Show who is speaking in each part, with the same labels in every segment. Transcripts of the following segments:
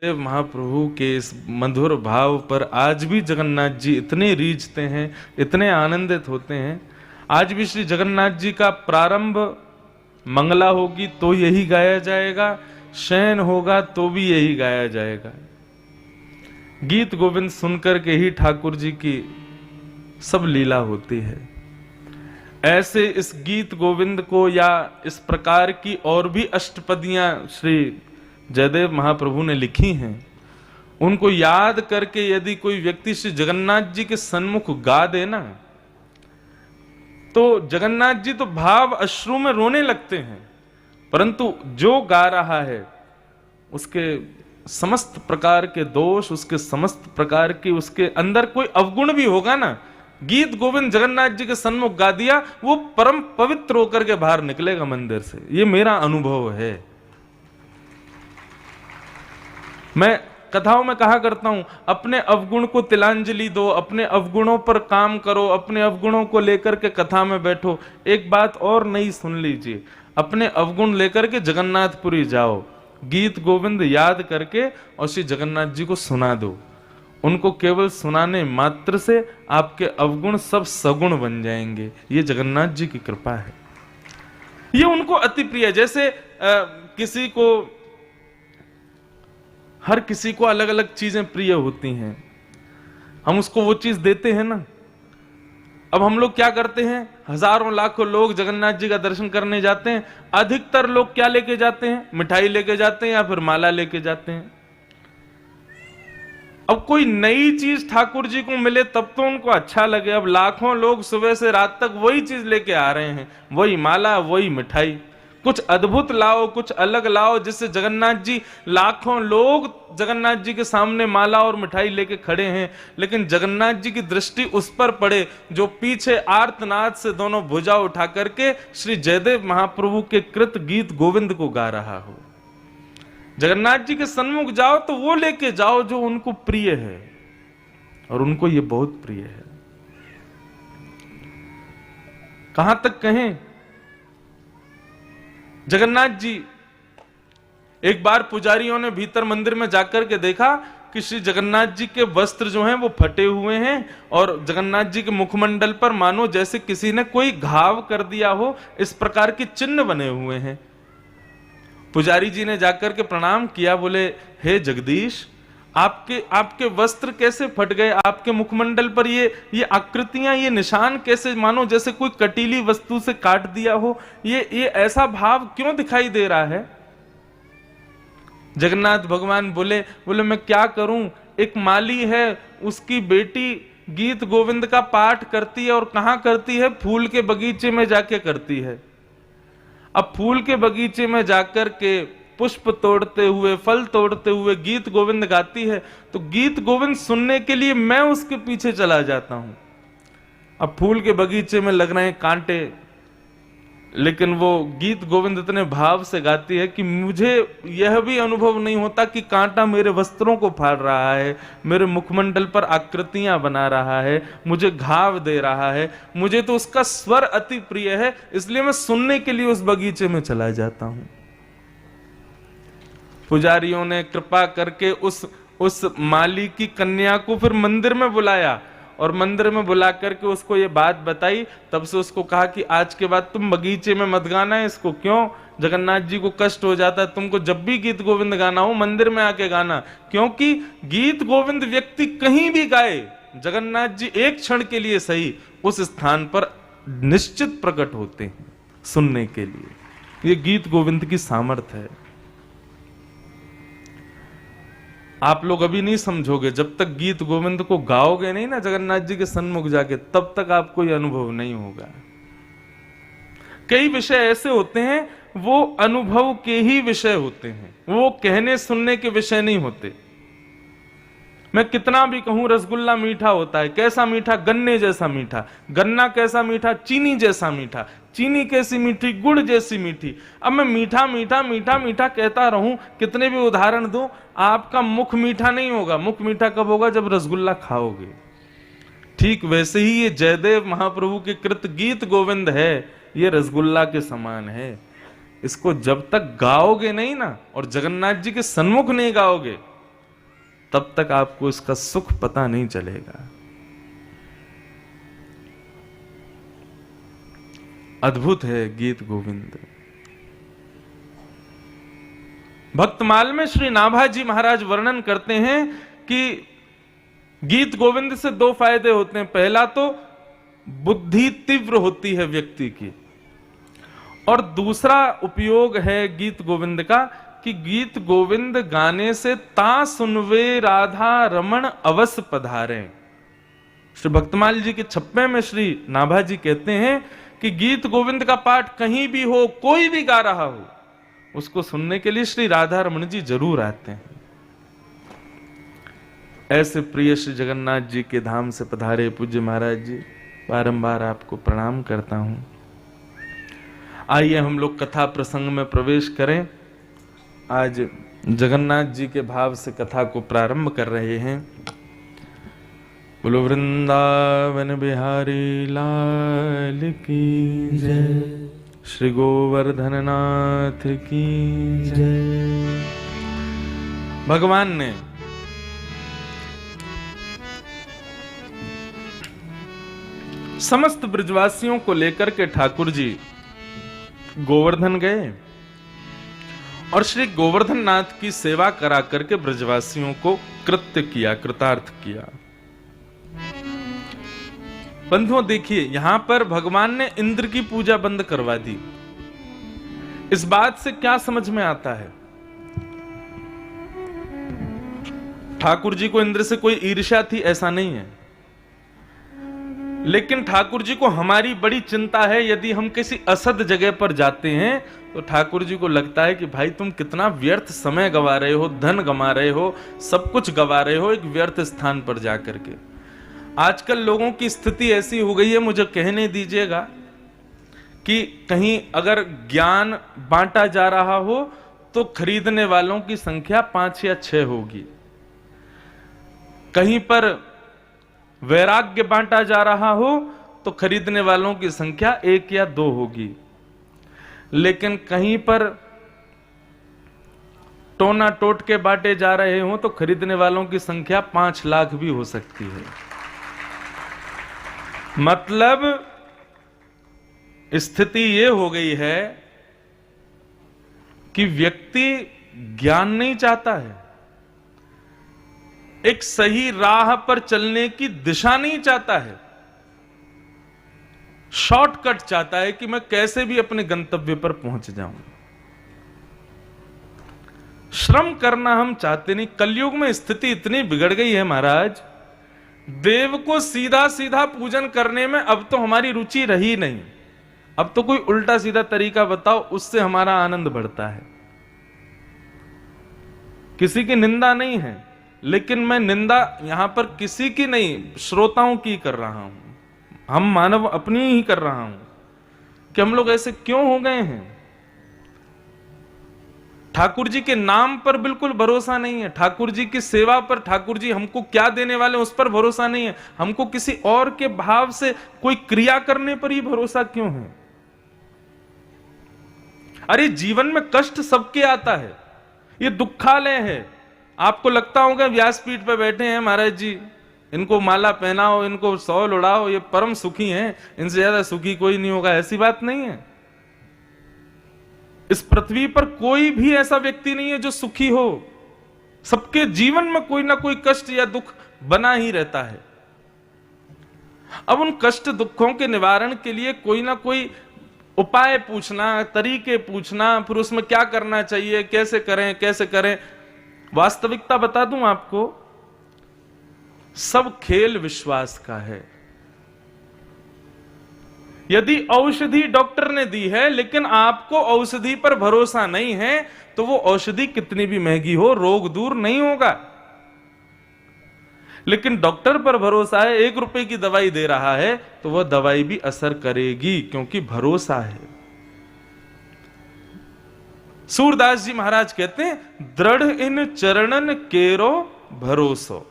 Speaker 1: देव महाप्रभु के इस मधुर भाव पर आज भी जगन्नाथ जी इतने रीझते हैं, इतने आनंदित होते हैं। आज भी श्री जगन्नाथ जी का प्रारंभ मंगला होगी तो यही गाया जाएगा, शयन होगा तो भी यही गाया जाएगा। गीत गोविंद सुनकर के ही ठाकुर जी की सब लीला होती है। ऐसे इस गीत गोविंद को या इस प्रकार की और भी अष्टपदियां श्री जयदेव महाप्रभु ने लिखी हैं, उनको याद करके यदि कोई व्यक्ति श्री जगन्नाथ जी के सन्मुख गा देना तो जगन्नाथ जी तो भाव अश्रु में रोने लगते हैं, परंतु जो गा रहा है उसके समस्त प्रकार के दोष, उसके समस्त प्रकार की उसके अंदर कोई अवगुण भी होगा ना, गीत गोविंद जगन्नाथ जी के सन्मुख गा दिया, वो परम पवित्र होकर के बाहर निकलेगा मंदिर से। ये मेरा अनुभव है। मैं कथाओं में कहा करता हूं, अपने अवगुण को तिलांजलि दो, अपने अवगुणों पर काम करो, अपने अवगुणों को लेकर के कथा में बैठो। एक बात और नई सुन लीजिए, अपने अवगुण लेकर के जगन्नाथपुरी जाओ, गीत गोविंद याद करके और श्री जगन्नाथ जी को सुना दो। उनको केवल सुनाने मात्र से आपके अवगुण सब सगुण बन जाएंगे। ये जगन्नाथ जी की कृपा है। ये उनको अति प्रिय है। जैसे किसी को, हर किसी को अलग अलग चीजें प्रिय होती हैं, हम उसको वो चीज देते हैं ना। अब हम लोग क्या करते हैं, हजारों लाखों लोग जगन्नाथ जी का दर्शन करने जाते हैं, अधिकतर लोग क्या लेके जाते हैं, मिठाई लेके जाते हैं या फिर माला लेके जाते हैं। अब कोई नई चीज ठाकुर जी को मिले तब तो उनको अच्छा लगे। अब लाखों लोग सुबह से रात तक वही चीज लेके आ रहे हैं, वही माला, वही मिठाई। कुछ अद्भुत लाओ, कुछ अलग लाओ, जिससे जगन्नाथ जी, लाखों लोग जगन्नाथ जी के सामने माला और मिठाई लेके खड़े हैं, लेकिन जगन्नाथ जी की दृष्टि उस पर पड़े जो पीछे आर्तनाद से दोनों भुजा उठा करके श्री जयदेव महाप्रभु के कृत गीत गोविंद को गा रहा हो। जगन्नाथ जी के सन्मुख जाओ तो वो लेके जाओ जो उनको प्रिय है, और उनको ये बहुत प्रिय है। कहां तक कहें, जगन्नाथ जी, एक बार पुजारियों ने भीतर मंदिर में जाकर के देखा कि श्री जगन्नाथ जी के वस्त्र जो हैं वो फटे हुए हैं और जगन्नाथ जी के मुखमंडल पर मानो जैसे किसी ने कोई घाव कर दिया हो, इस प्रकार के चिन्ह बने हुए हैं। पुजारी जी ने जाकर के प्रणाम किया, बोले हे जगदीश, आपके वस्त्र कैसे फट गए, आपके मुखमंडल पर ये आकृतियां, ये निशान कैसे, मानो जैसे कोई कटीली वस्तु से काट दिया हो, ये ऐसा भाव क्यों दिखाई दे रहा है। जगन्नाथ भगवान बोले मैं क्या करूं, एक माली है, उसकी बेटी गीत गोविंद का पाठ करती है, और कहां करती है, फूल के बगीचे में जाके करती है। अब फूल के बगीचे में जाकर के पुष्प तोड़ते हुए, फल तोड़ते हुए गीत गोविंद गाती है, तो गीत गोविंद सुनने के लिए मैं उसके पीछे चला जाता हूं। अब फूल के बगीचे में लग रहे हैं कांटे, लेकिन वो गीत गोविंद इतने भाव से गाती है कि मुझे यह भी अनुभव नहीं होता कि कांटा मेरे वस्त्रों को फाड़ रहा है, मेरे मुखमंडल पर आकृतियां बना रहा है, मुझे घाव दे रहा है। मुझे तो उसका स्वर अति प्रिय है, इसलिए मैं सुनने के लिए उस बगीचे में चला जाता हूं। पुजारियों ने कृपा करके उस माली की कन्या को फिर मंदिर में बुलाया, और मंदिर में बुला करके उसको ये बात बताई। तब से उसको कहा कि आज के बाद तुम बगीचे में मत गाना है इसको। क्यों? जगन्नाथ जी को कष्ट हो जाता है। तुमको जब भी गीत गोविंद गाना हो मंदिर में आके गाना, क्योंकि गीत गोविंद व्यक्ति कहीं भी गाए, जगन्नाथ जी एक क्षण के लिए सही उस स्थान पर निश्चित प्रकट होते हैं सुनने के लिए। ये गीत गोविंद की सामर्थ्य है। आप लोग अभी नहीं समझोगे, जब तक गीत गोविंद को गाओगे नहीं ना जगन्नाथ जी के सन्मुख जाके, तब तक आपको यह अनुभव नहीं होगा। कई विषय ऐसे होते हैं वो अनुभव के ही विषय होते हैं, वो कहने सुनने के विषय नहीं होते। मैं कितना भी कहूं रसगुल्ला मीठा होता है, कैसा मीठा, गन्ने जैसा मीठा। गन्ना कैसा मीठा, चीनी जैसा मीठा। चीनी कैसी मीठी, गुड़ जैसी मीठी। अब मैं मीठा मीठा मीठा मीठा कहता रहूं, कितने भी उदाहरण दूं, आपका मुख मीठा नहीं होगा। मुख मीठा कब होगा, जब रसगुल्ला खाओगे। ठीक वैसे ही ये जयदेव महाप्रभु के कृत गीत गोविंद है, ये रसगुल्ला के समान है। इसको जब तक गाओगे नहीं ना, और जगन्नाथ जी के सन्मुख नहीं गाओगे, तब तक आपको इसका सुख पता नहीं चलेगा। अद्भुत है गीत गोविंद। भक्तमाल में श्री नाभाजी महाराज वर्णन करते हैं कि गीत गोविंद से दो फायदे होते हैं। पहला तो बुद्धि तीव्र होती है व्यक्ति की, और दूसरा उपयोग है गीत गोविंद का कि गीत गोविंद गाने से ता सुनवे राधा रमण अवस पधारे। श्री भक्तमाल जी के छप्पे में श्री नाभाजी कहते हैं कि गीत गोविंद का पाठ कहीं भी हो, कोई भी गा रहा हो, उसको सुनने के लिए श्री राधा रमण जी जरूर आते हैं। ऐसे प्रिय श्री जगन्नाथ जी के धाम से पधारे पूज्य महाराज जी, बारंबार आपको प्रणाम करता हूं। आइए हम लोग कथा प्रसंग में प्रवेश करें। आज जगन्नाथ जी के भाव से कथा को प्रारंभ कर रहे हैं। बोलो वृंदावन बिहारी लाल की जय, श्री गोवर्धन नाथ की जय। भगवान ने समस्त ब्रजवासियों को लेकर के ठाकुर जी गोवर्धन गए और श्री गोवर्धन नाथ की सेवा करा करके ब्रजवासियों को कृत्य किया, कृतार्थ किया। बंधुओं देखिए, यहां पर भगवान ने इंद्र की पूजा बंद करवा दी। इस बात से क्या समझ में आता है? ठाकुर जी को इंद्र से कोई ईर्ष्या थी ऐसा नहीं है, लेकिन ठाकुर जी को हमारी बड़ी चिंता है। यदि हम किसी असद जगह पर जाते हैं तो ठाकुर जी को लगता है कि भाई तुम कितना व्यर्थ समय गवा रहे हो, धन गवा रहे हो, सब कुछ गवा रहे हो एक व्यर्थ स्थान पर जाकर के। आजकल लोगों की स्थिति ऐसी हो गई है, मुझे कहने दीजिएगा, कि कहीं अगर ज्ञान बांटा जा रहा हो तो खरीदने वालों की संख्या 5 या 6 होगी। कहीं पर वैराग्य बांटा जा रहा हो तो खरीदने वालों की संख्या 1 या 2 होगी। लेकिन कहीं पर टोना टोट के बांटे जा रहे हो तो खरीदने वालों की संख्या 5 लाख भी हो सकती है। मतलब स्थिति यह हो गई है कि व्यक्ति ज्ञान नहीं चाहता है, एक सही राह पर चलने की दिशा नहीं चाहता है, शॉर्टकट चाहता है कि मैं कैसे भी अपने गंतव्य पर पहुंच जाऊं। श्रम करना हम चाहते नहीं। कलयुग में स्थिति इतनी बिगड़ गई है महाराज, देव को सीधा सीधा पूजन करने में अब तो हमारी रुचि रही नहीं। अब तो कोई उल्टा सीधा तरीका बताओ, उससे हमारा आनंद बढ़ता है। किसी की निंदा नहीं है, लेकिन मैं निंदा यहां पर किसी की नहीं, श्रोताओं की कर रहा हूं। हम मानव अपनी ही कर रहा हूं कि हम लोग ऐसे क्यों हो गए हैं। ठाकुर जी के नाम पर बिल्कुल भरोसा नहीं है, ठाकुर जी की सेवा पर, ठाकुर जी हमको क्या देने वाले उस पर भरोसा नहीं है। हमको किसी और के भाव से कोई क्रिया करने पर ही भरोसा क्यों है? अरे जीवन में कष्ट सबके आता है, ये दुखालय है। आपको लगता होगा व्यासपीठ पर बैठे हैं महाराज जी, इनको माला पहनाओ, इनको शॉल उड़ाओ, ये परम सुखी हैं, इनसे ज्यादा सुखी कोई नहीं होगा। ऐसी बात नहीं है। इस पृथ्वी पर कोई भी ऐसा व्यक्ति नहीं है जो सुखी हो। सबके जीवन में कोई ना कोई कष्ट या दुख बना ही रहता है। अब उन कष्ट दुखों के निवारण के लिए कोई ना कोई उपाय पूछना, तरीके पूछना, फिर उसमें क्या करना चाहिए, कैसे करें कैसे करें। वास्तविकता बता दूं आपको, सब खेल विश्वास का है। यदि औषधि डॉक्टर ने दी है लेकिन आपको औषधि पर भरोसा नहीं है तो वो औषधि कितनी भी महंगी हो, रोग दूर नहीं होगा। लेकिन डॉक्टर पर भरोसा है, 1 रुपए की दवाई दे रहा है तो वह दवाई भी असर करेगी, क्योंकि भरोसा है। सूरदास जी महाराज कहते हैं, दृढ़ इन चरणन केरो भरोसो,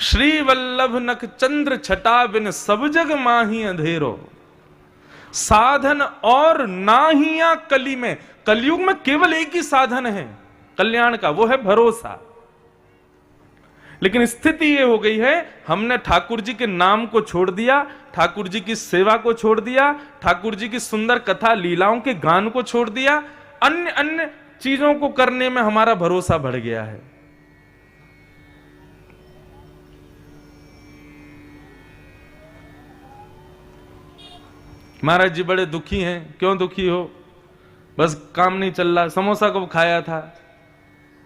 Speaker 1: श्री वल्लभ नख चंद्र छटा बिन सब जग माही अंधेरो, साधन और नाहिया कली में। कलयुग में केवल एक ही साधन है, कल्याण का, वो है भरोसा। लेकिन स्थिति ये हो गई है, हमने ठाकुर जी के नाम को छोड़ दिया, ठाकुर जी की सेवा को छोड़ दिया, ठाकुर जी की सुंदर कथा लीलाओं के गान को छोड़ दिया, अन्य अन्य चीजों को करने में हमारा भरोसा बढ़ गया है। महाराज जी बड़े दुखी हैं। क्यों दुखी हो? बस काम नहीं चल रहा। समोसा कब खाया था?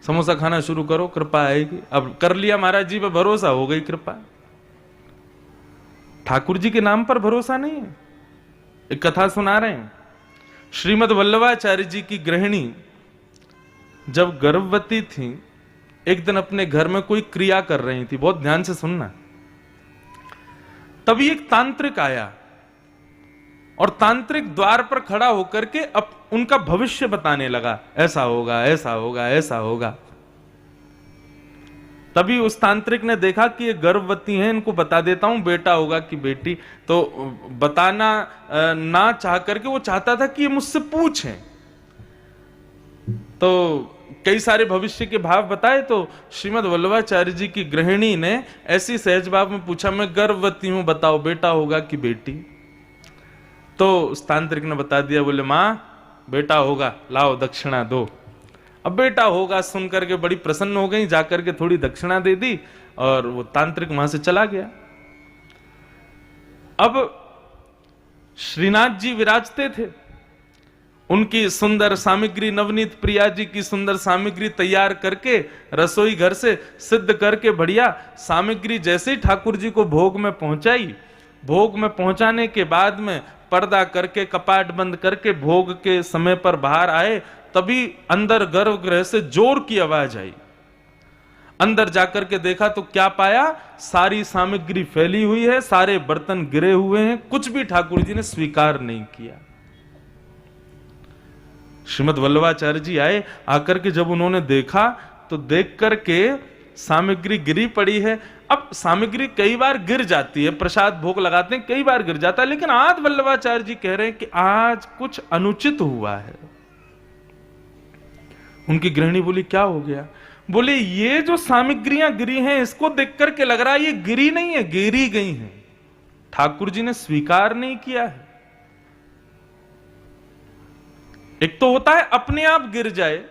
Speaker 1: समोसा खाना शुरू करो, कृपा आएगी। अब कर लिया महाराज जी पे भरोसा, हो गई कृपा। ठाकुर जी के नाम पर भरोसा नहीं है। एक कथा सुना रहे हैं। श्रीमद् वल्लभाचार्य जी की गृहिणी जब गर्भवती थी, एक दिन अपने घर में कोई क्रिया कर रही थी, बहुत ध्यान से सुनना। तभी एक तांत्रिक आया और तांत्रिक द्वार पर खड़ा होकर के अब उनका भविष्य बताने लगा, ऐसा होगा, ऐसा होगा, ऐसा होगा। तभी उस तांत्रिक ने देखा कि ये गर्भवती हैं, इनको बता देता हूं बेटा होगा कि बेटी। तो बताना ना चाह करके वो चाहता था कि ये मुझसे पूछें। तो कई सारे भविष्य के भाव बताए। तो श्रीमद् वल्लभाचार्य जी की गृहिणी ने ऐसी सहज भाव में पूछा, मैं गर्भवती हूं, बताओ बेटा होगा कि बेटी। तो उस तांत्रिक ने बता दिया, बोले मां बेटा होगा, लाओ दक्षिणा दो। अब बेटा होगा सुन करके बड़ी प्रसन्न हो गई, जाकर के थोड़ी दक्षिणा दे दी और वो तांत्रिक वहां से चला गया। अब श्रीनाथ जी विराजते थे, उनकी सुंदर सामग्री, नवनीत प्रिया जी की सुंदर सामग्री तैयार करके रसोई घर से सिद्ध करके बढ़िया सामग्री जैसे ही ठाकुर जी को भोग में पहुंचाई, भोग में पहुंचाने के बाद में पर्दा करके कपाट बंद करके भोग के समय पर बाहर आए, तभी अंदर गर्भगृह से जोर की आवाज आई। अंदर जाकर के देखा तो क्या पाया, सारी सामग्री फैली हुई है, सारे बर्तन गिरे हुए हैं, कुछ भी ठाकुर जी ने स्वीकार नहीं किया। श्रीमद् वल्लभाचार्य जी आए, आकर के जब उन्होंने देखा तो देख करके सामग्री गिरी पड़ी है। अब सामग्री कई बार गिर जाती है, प्रसाद भोग लगाते हैं कई बार गिर जाता है, लेकिन आज वल्लभाचार्य जी कह रहे हैं कि आज कुछ अनुचित हुआ है। उनकी गृहिणी बोली क्या हो गया? बोले ये जो सामग्रियां गिरी हैं इसको देख करके लग रहा है ये गिरी नहीं है, गिरी गई हैं, ठाकुर जी ने स्वीकार नहीं किया है। एक तो होता है अपने आप गिर जाए,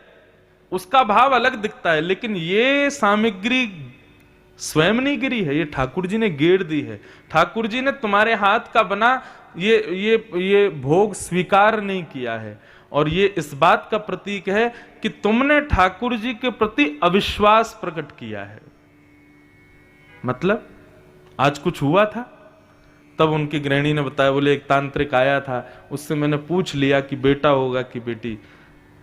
Speaker 1: उसका भाव अलग दिखता है, लेकिन ये सामग्री स्वयं नहीं गिरी है, ये ठाकुर जी ने गेड़ दी है। ठाकुर जी ने तुम्हारे हाथ का बना ये भोग स्वीकार नहीं किया है, और ये इस बात का प्रतीक है कि तुमने ठाकुर जी के प्रति अविश्वास प्रकट किया है। मतलब आज कुछ हुआ था। तब उनकी गृहिणी ने बताया, बोले एक तांत्रिक आया था, उससे मैंने पूछ लिया कि बेटा होगा कि बेटी।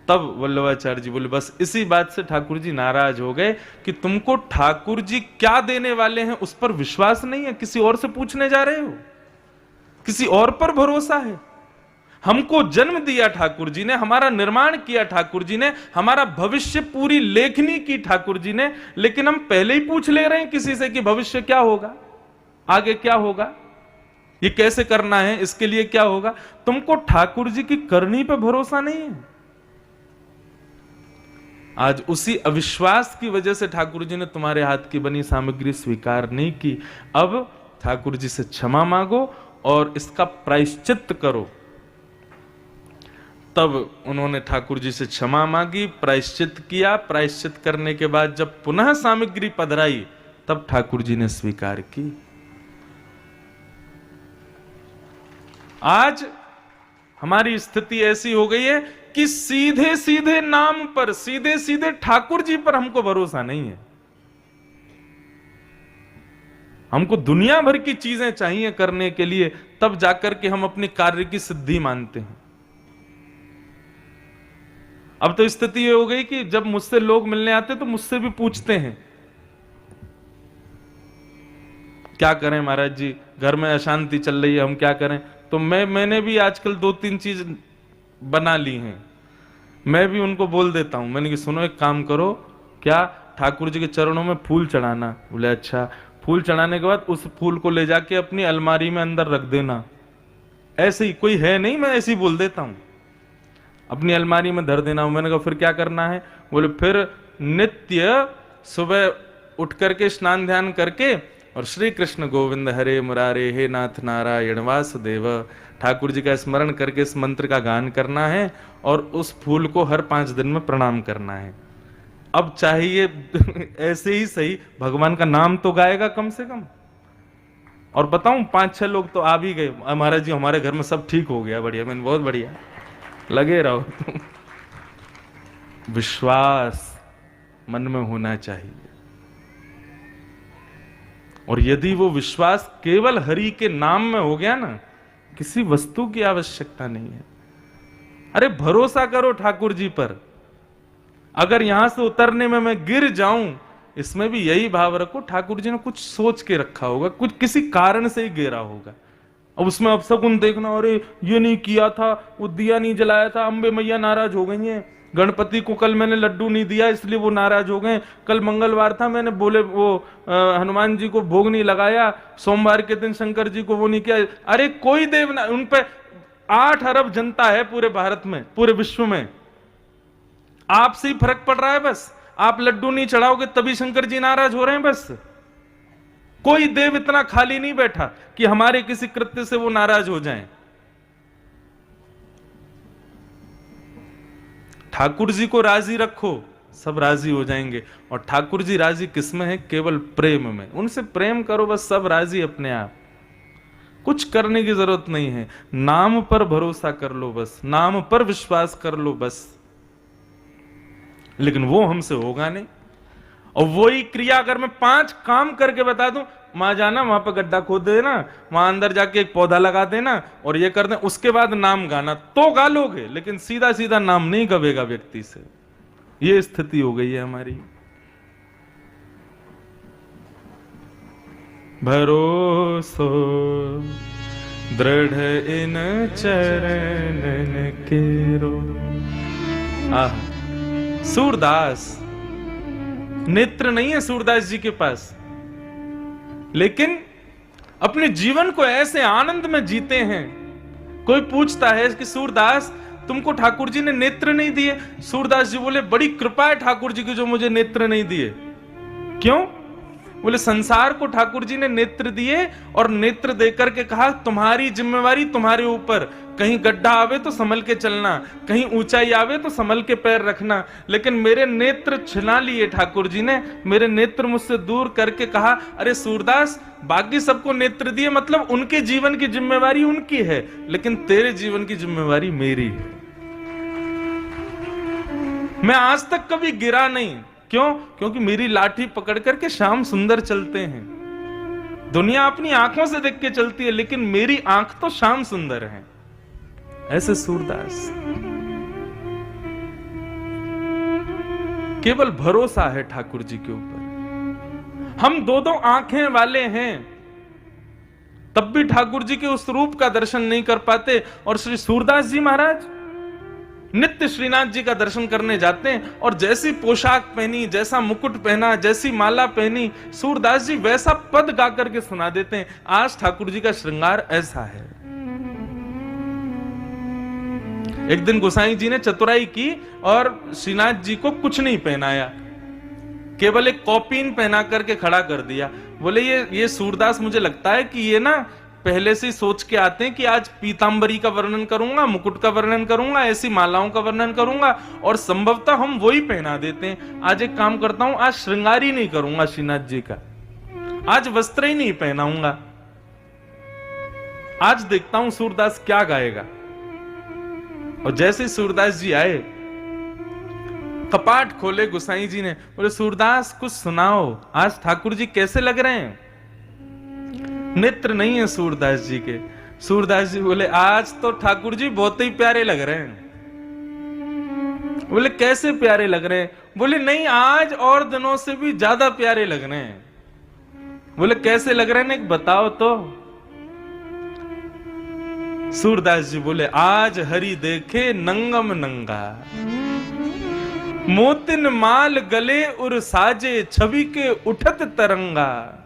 Speaker 1: तब वल्लभाचार्य जी बोले बस इसी बात से ठाकुर जी नाराज हो गए कि तुमको ठाकुर जी क्या देने वाले हैं उस पर विश्वास नहीं है, किसी और से पूछने जा रहे हो, किसी और पर भरोसा है। हमको जन्म दिया ठाकुर जी ने, हमारा निर्माण किया ठाकुर जी ने, हमारा भविष्य पूरी लेखनी की ठाकुर जी ने, लेकिन हम पहले ही पूछ ले रहे हैं किसी से कि भविष्य क्या होगा, आगे क्या होगा, ये कैसे करना है, इसके लिए क्या होगा। तुमको ठाकुर जी की करनी पे भरोसा नहीं है। आज उसी अविश्वास की वजह से ठाकुर जी ने तुम्हारे हाथ की बनी सामग्री स्वीकार नहीं की। अब ठाकुर जी से क्षमा मांगो और इसका प्रायश्चित करो। तब उन्होंने ठाकुर जी से क्षमा मांगी, प्रायश्चित किया। प्रायश्चित करने के बाद जब पुनः सामग्री पधराई तब ठाकुर जी ने स्वीकार की। आज हमारी स्थिति ऐसी हो गई है कि सीधे सीधे नाम पर, सीधे सीधे ठाकुर जी पर हमको भरोसा नहीं है। हमको दुनिया भर की चीजें चाहिए करने के लिए, तब जाकर के हम अपने कार्य की सिद्धि मानते हैं। अब तो स्थिति ये हो गई कि जब मुझसे लोग मिलने आते तो मुझसे भी पूछते हैं क्या करें महाराज जी, घर में अशांति चल रही है, हम क्या करें। तो मैंने भी आजकल 2-3 चीज बना ली हैं। मैं भी उनको बोल देता हूं, मैंने कि सुनो एक काम करो, क्या ठाकुर जी के चरणों में फूल चढ़ाना। बोले अच्छा। फूल चढ़ाने के बाद उस फूल को ले जाके अपनी अलमारी में अंदर रख देना। ऐसे ही कोई है नहीं, मैं ऐसे ही बोल देता हूं। अपनी अलमारी में धर देना। मैंने कहा फिर क्या करना है? बोले फिर नित्य सुबह उठ करके स्नान ध्यान करके और श्री कृष्ण गोविंद हरे मुरारे हे नाथ नारायण वासुदेव ठाकुर जी का स्मरण करके इस मंत्र का गान करना है और उस फूल को हर 5 दिन में प्रणाम करना है। अब चाहिए ऐसे ही सही भगवान का नाम तो गाएगा कम से कम। और बताऊं 5-6 लोग तो आ भी गए, महाराज जी हमारे घर में सब ठीक हो गया। बढ़िया, मैंने बहुत बढ़िया, लगे रहो। विश्वास मन में होना चाहिए, और यदि वो विश्वास केवल हरि के नाम में हो गया ना, किसी वस्तु की आवश्यकता नहीं है। अरे भरोसा करो ठाकुर जी पर। अगर यहां से उतरने में मैं गिर जाऊं, इसमें भी यही भाव रखो ठाकुर जी ने कुछ सोच के रखा होगा, कुछ किसी कारण से ही गिरा होगा। अब उसमें अब शकुन देखना, अरे ये नहीं किया था, वो दिया नहीं जलाया था, अम्बे मैया नाराज हो गई हैं, गणपति को कल मैंने लड्डू नहीं दिया इसलिए वो नाराज हो गए, कल मंगलवार था मैंने बोले वो हनुमान जी को भोग नहीं लगाया, सोमवार के दिन शंकर जी को वो नहीं किया। अरे कोई देव ना, उन पे 8 अरब जनता है पूरे भारत में, पूरे विश्व में, आपसे ही फर्क पड़ रहा है बस। आप लड्डू नहीं चढ़ाओगे तभी शंकर जी नाराज हो रहे हैं बस। कोई देव इतना खाली नहीं बैठा कि हमारे किसी कृत्य से वो नाराज हो जाएं। ठाकुर जी को राजी रखो, सब राजी हो जाएंगे। और ठाकुर जी राजी किसमें है? केवल प्रेम में। उनसे प्रेम करो बस, सब राजी अपने आप। कुछ करने की जरूरत नहीं है, नाम पर भरोसा कर लो बस, नाम पर विश्वास कर लो बस। लेकिन वो हमसे होगा नहीं। और वही क्रिया अगर मैं 5 काम करके बता दूं, वहां जाना, वहां पर गड्ढा खोद देना, वहां अंदर जाके एक पौधा लगा देना और ये कर देना, उसके बाद नाम गाना, तो गा लोगे, लेकिन सीधा सीधा नाम नहीं गवेगा व्यक्ति से। ये स्थिति हो गई है हमारी। भरोसो दृढ़ इन चरणन केरो। सूरदास, नेत्र नहीं है सूरदास जी के पास, लेकिन अपने जीवन को ऐसे आनंद में जीते हैं। कोई पूछता है कि सूरदास तुमको ठाकुर जी ने नेत्र नहीं दिए? सूरदास जी बोले बड़ी कृपा है ठाकुर जी की जो मुझे नेत्र नहीं दिए। क्यों? बोले संसार को ठाकुर जी ने नेत्र दिए और नेत्र देकर के कहा तुम्हारी जिम्मेवारी तुम्हारे ऊपर, कहीं गड्ढा आवे तो संभल के चलना, कहीं ऊंचाई आवे तो संभल के पैर रखना। लेकिन मेरे नेत्र छिना लिए ठाकुर जी ने, मेरे नेत्र मुझसे दूर करके कहा अरे सूरदास बाकी सबको नेत्र दिए, मतलब उनके जीवन की जिम्मेवारी उनकी है, लेकिन तेरे जीवन की जिम्मेवारी मेरी है। मैं आज तक कभी गिरा नहीं। क्यों? क्योंकि मेरी लाठी पकड़ करके श्याम सुंदर चलते हैं। दुनिया अपनी आंखों से देख के चलती है, लेकिन मेरी आंख तो श्याम सुंदर है। ऐसे सूरदास, केवल भरोसा है ठाकुर जी के ऊपर। हम 2-2 आंखें वाले हैं, तब भी ठाकुर जी के उस रूप का दर्शन नहीं कर पाते। और श्री सूरदास जी महाराज नित्य श्रीनाथ जी का दर्शन करने जाते हैं, और जैसी पोशाक पहनी, जैसा मुकुट पहना, जैसी माला पहनी, सूरदास जी वैसा पद गा करके सुना देते हैं। आज ठाकुर जी का श्रृंगार ऐसा है। एक दिन गोसाई जी ने चतुराई की और श्रीनाथ जी को कुछ नहीं पहनाया, केवल एक कॉपीन पहना करके खड़ा कर दिया। बोले ये सूरदास मुझे लगता है कि ये ना पहले से सोच के आते हैं कि आज पीतांबरी का वर्णन करूंगा, मुकुट का वर्णन करूंगा, ऐसी मालाओं का वर्णन करूंगा, और संभवतः हम वही पहना देते हैं। आज एक काम करता हूं, आज श्रृंगार ही नहीं करूंगा श्रीनाथ जी का, आज वस्त्र ही नहीं पहनाऊंगा, आज देखता हूं सूरदास क्या गाएगा। और जैसे सूरदास जी आए, कपाट खोले गोसाई जी ने, बोले सूरदास कुछ सुनाओ, आज ठाकुर जी कैसे लग रहे हैं? नेत्र नहीं है सूरदास जी के। सूरदास जी बोले आज तो ठाकुर जी बहुत ही प्यारे लग रहे हैं। बोले कैसे प्यारे लग रहे हैं? बोले नहीं, आज और दिनों से भी ज्यादा प्यारे लग रहे हैं। बोले कैसे लग रहे हैं, एक बताओ तो। सूरदास जी बोले आज हरि देखे नंगम नंगा, मोतिन माल गले उर साजे, छवि के उठत तरंगा,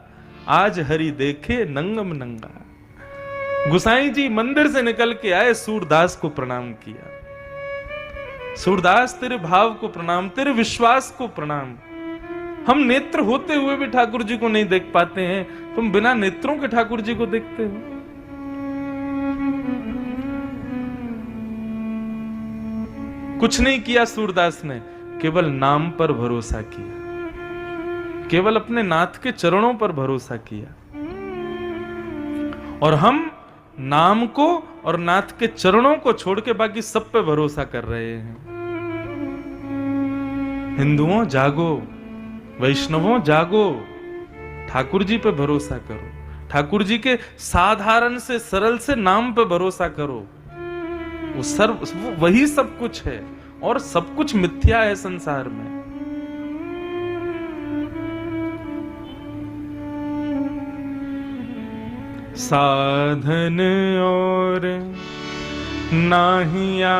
Speaker 1: आज हरि देखे नंगम नंगा। गुसाई जी मंदिर से निकल के आए, सूरदास को प्रणाम किया। सूरदास तेरे भाव को प्रणाम, तेरे विश्वास को प्रणाम। हम नेत्र होते हुए भी ठाकुर जी को नहीं देख पाते हैं, तुम बिना नेत्रों के ठाकुर जी को देखते हो। कुछ नहीं किया सूरदास ने, केवल नाम पर भरोसा किया, केवल अपने नाथ के चरणों पर भरोसा किया। और हम नाम को और नाथ के चरणों को छोड़ के बाकी सब पे भरोसा कर रहे हैं। हिंदुओं जागो, वैष्णवों जागो, ठाकुर जी पे भरोसा करो, ठाकुर जी के साधारण से सरल से नाम पे भरोसा करो। वो वही सब कुछ है, और सब कुछ मिथ्या है संसार में। साधन और नाहिया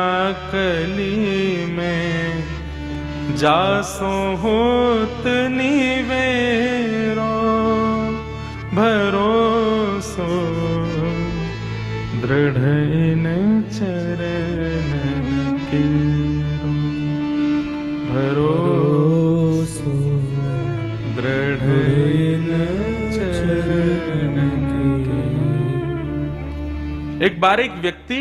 Speaker 1: कली में, जासो होत निवेरो, भरोसो दृढ़ इन चरण के, भरोसो दृढ़ इन चरण के। एक बार एक व्यक्ति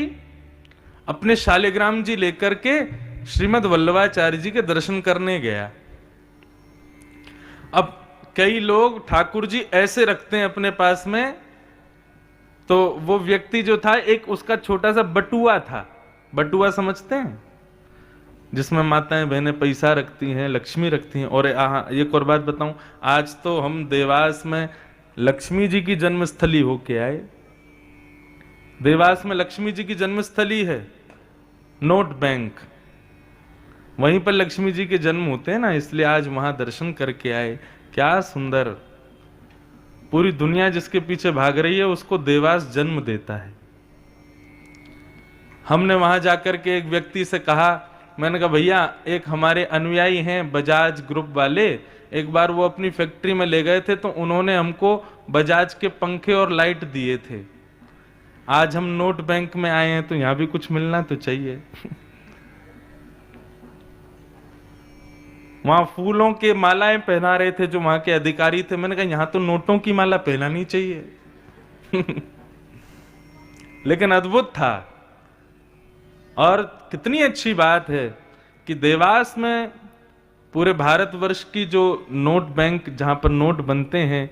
Speaker 1: अपने शालिग्राम जी लेकर के श्रीमद् वल्लभाचार्य जी के दर्शन करने गया। अब कई लोग ठाकुर जी ऐसे रखते हैं अपने पास में, तो वो व्यक्ति जो था, एक उसका छोटा सा बटुआ था। बटुआ समझते हैं, जिसमें माताएं बहनें पैसा रखती हैं, लक्ष्मी रखती हैं। और एक और बात बताऊं, आज तो हम देवास में लक्ष्मी जी की जन्मस्थली होके आए। देवास में लक्ष्मी जी की जन्मस्थली है, नोट बैंक, वहीं पर लक्ष्मी जी के जन्म होते हैं ना, इसलिए आज वहां दर्शन करके आए। क्या सुंदर, पूरी दुनिया जिसके पीछे भाग रही है उसको देवास जन्म देता है। हमने वहां जाकर के एक व्यक्ति से कहा, मैंने कहा भैया एक हमारे अनुयायी हैं बजाज ग्रुप वाले, एक बार वो अपनी फैक्ट्री में ले गए थे तो उन्होंने हमको बजाज के पंखे और लाइट दिए थे। आज हम नोट बैंक में आए हैं तो यहां भी कुछ मिलना तो चाहिए। वहां फूलों के मालाएं पहना रहे थे जो वहां के अधिकारी थे। मैंने कहा यहां तो नोटों की माला पहनानी चाहिए। लेकिन अद्भुत था। और कितनी अच्छी बात है कि देवास में पूरे भारतवर्ष की जो नोट बैंक, जहां पर नोट बनते हैं,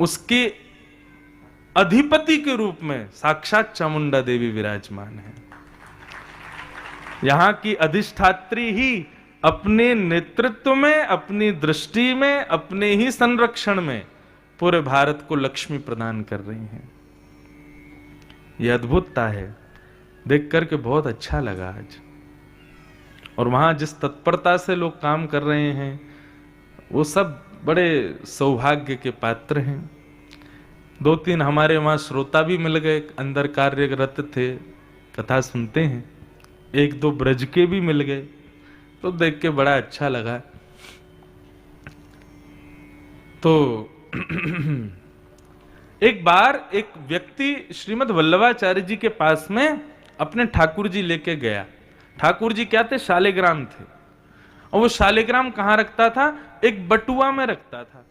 Speaker 1: उसके अधिपति के रूप में साक्षात चामुंडा देवी विराजमान है। यहां की अधिष्ठात्री ही अपने नेतृत्व में, अपनी दृष्टि में, अपने ही संरक्षण में पूरे भारत को लक्ष्मी प्रदान कर रही हैं। यह अद्भुतता है, देख करके बहुत अच्छा लगा आज। और वहां जिस तत्परता से लोग काम कर रहे हैं, वो सब बड़े सौभाग्य के पात्र हैं। 2-3 हमारे वहां श्रोता भी मिल गए, अंदर कार्यरत थे, कथा सुनते हैं। 1-2 ब्रज के भी मिल गए, तो देख के बड़ा अच्छा लगा। तो एक बार एक व्यक्ति श्रीमद् वल्लभाचार्य जी के पास में अपने ठाकुर जी लेके गया। ठाकुर जी क्या थे? शालिग्राम थे। और वो शालिग्राम कहां रखता था? एक बटुआ में रखता था।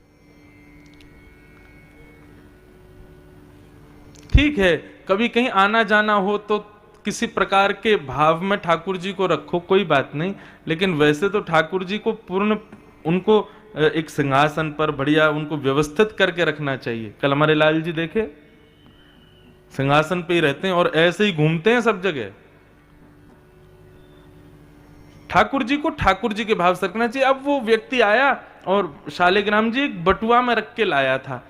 Speaker 1: ठीक है, कभी कहीं आना जाना हो तो किसी प्रकार के भाव में ठाकुर जी को रखो, कोई बात नहीं। लेकिन वैसे तो ठाकुर जी को पूर्ण, उनको एक सिंहासन पर बढ़िया उनको व्यवस्थित करके रखना चाहिए। कल हमारे लाल जी देखे, सिंहासन पे ही रहते हैं और ऐसे ही घूमते हैं सब जगह। ठाकुर जी को ठाकुर जी के भाव से रखना चाहिए। अब वो व्यक्ति आया और शालिग्राम जी एक बटुआ में रख के लाया था।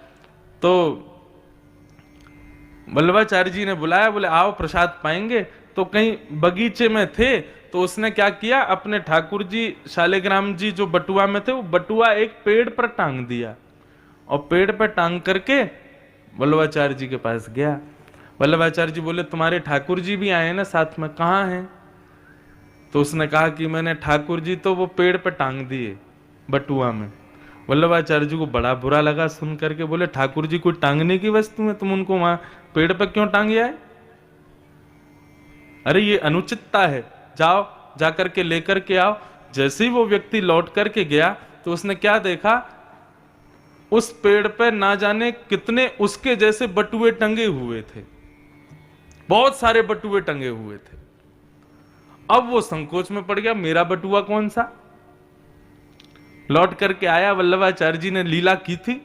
Speaker 1: तो वल्लभाचार्य जी ने बुलाया, बोले आओ प्रसाद पाएंगे। तो कहीं बगीचे में थे, तो उसने क्या किया, अपने ठाकुर जी शालिग्राम जी जो बटुआ में थे, वो बटुआ एक पेड़ पर टांग दिया। और पेड़ पर टांग करके वल्लभाचार्य जी के पास गया। वल्लभाचार्य जी बोले तुम्हारे ठाकुर जी भी आए ना साथ में, कहाँ हैं? तो उसने कहा कि मैंने ठाकुर जी तो वो पेड़ पर टांग दिए बटुआ में। वल्लभाचार्य जी को बड़ा बुरा लगा सुन करके, बोले ठाकुर जी कोई टांगने की वस्तु है, तुम उनको वहां पेड़ पर क्यों टांग आए? अरे ये अनुचितता है, जाओ जाकर के लेकर के आओ। जैसे ही वो व्यक्ति लौट करके गया तो उसने क्या देखा, उस पेड़ पे ना जाने कितने उसके जैसे बटुए टंगे हुए थे, बहुत सारे बटुए टंगे हुए थे। अब वो संकोच में पड़ गया, मेरा बटुआ कौन सा। लौट करके आया, वल्लभाचार्य जी ने लीला की थी,